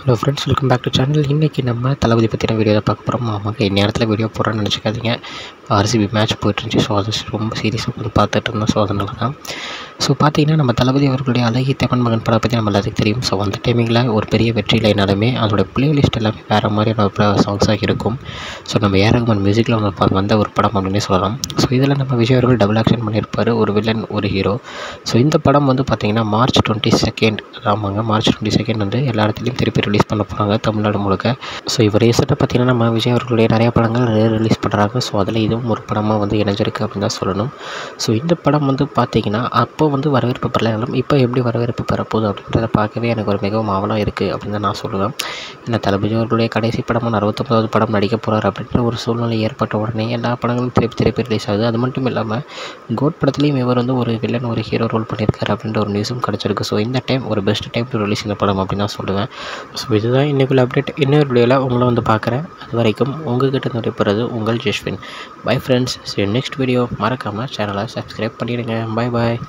Hello friends, welcome back to channel. இன்றைக்கி நம்ம தளபதி பற்றின வீடியோ தான் பார்க்க போகிறோம். ஆமாங்க, இந்நேரத்தில் வீடியோ போடுறேன்னு நினச்சிக்காதீங்க. RCB match போயிட்டுருந்துச்சு. ஸோ அது ரொம்ப சீரியஸாக வந்து பார்த்துட்டு இருந்தோம். ஸோ அதனால தான் பார்த்தீங்கன்னா நம்ம தளபதி அவர்களுடைய அழகிய தமிழ் மகன் படம் பற்றி நம்ம எல்லாத்துக்கும் தெரியும். ஸோ அந்த டைமிங்கில் ஒரு பெரிய வெற்றி இல்லைனாலுமே அதோட பிளேலிஸ்ட் எல்லாமே வேறு மாதிரியான சாங்ஸாக இருக்கும். ஸோ நம்ம ஏ ரகுமான் மியூசிக்கில் வந்த ஒரு படம் அப்படின்னே சொல்லலாம். ஸோ இதில் நம்ம விஜய் அவர்கள் டபுள் ஆக்ஷன் பண்ணியிருப்பார், ஒரு வில்லன் ஒரு ஹீரோ. ஸோ இந்த படம் வந்து பார்த்திங்கன்னா மார்ச் 22 ஆமாங்க, மார்ச் 22 வந்து எல்லா இடத்துலையும் திருப்பி ரிலீஸ் பண்ண போகிறாங்க தமிழ்நாடு முழுக்க. ஸோ இப்போ ரீசெண்டாக பார்த்திங்கன்னா நம்ம விஜய் அவர்களுடைய நிறையா படங்கள் ரிலீஸ் பண்ணுறாங்க. ஸோ அதில் இதுவும் ஒரு படமாக வந்து இணைஞ்சிருக்கு அப்படின்னு தான் சொல்லணும். ஸோ இந்த படம் வந்து பார்த்திங்கன்னா அப்போ வந்து வரவேற்பு பெறலாம், இப்போ எப்படி வரவேற்பு பெறப்போகுது அப்படின்றத பார்க்கவே எனக்கு ஒரு மிகவும் ஆவலாக இருக்குது அப்படின்னு தான் நான் சொல்லுவேன். ஏன்னா தளபதி அவர்களுடைய கடைசி படமாக 69வது படம் நடிக்க போகிறார் அப்படின்ற ஒரு சூழ்நிலை ஏற்பட்ட உடனே எல்லா படங்களும் திருப்பி ரிலீஸ் ஆகுது. அது மட்டும் இல்லாமல் கோட் படத்துலேயும் இவர் வந்து ஒரு வில்லன் ஒரு ஹீரோ ரோல் பண்ணியிருக்காரு அப்படின்ற ஒரு நியூஸும் கிடச்சிருக்கு. ஸோ இந்த டைம் ஒரு பெஸ்ட் டைம் டு ரிலீஸ் இந்த படம் அப்படின்னு தான் சொல்லுவேன். ஸோ இதுதான் இன்றைக்குள்ள அப்டேட். இன்னொரு வீடியோவில் உங்களை வந்து பார்க்குறேன். அது வரைக்கும் உங்கள்கிட்ட நடைபெறது உங்கள் Jaswin. Bye friends, next video. மறக்காமல் சேனலை சப்ஸ்கிரைப் பண்ணிவிடுங்க. பாய்.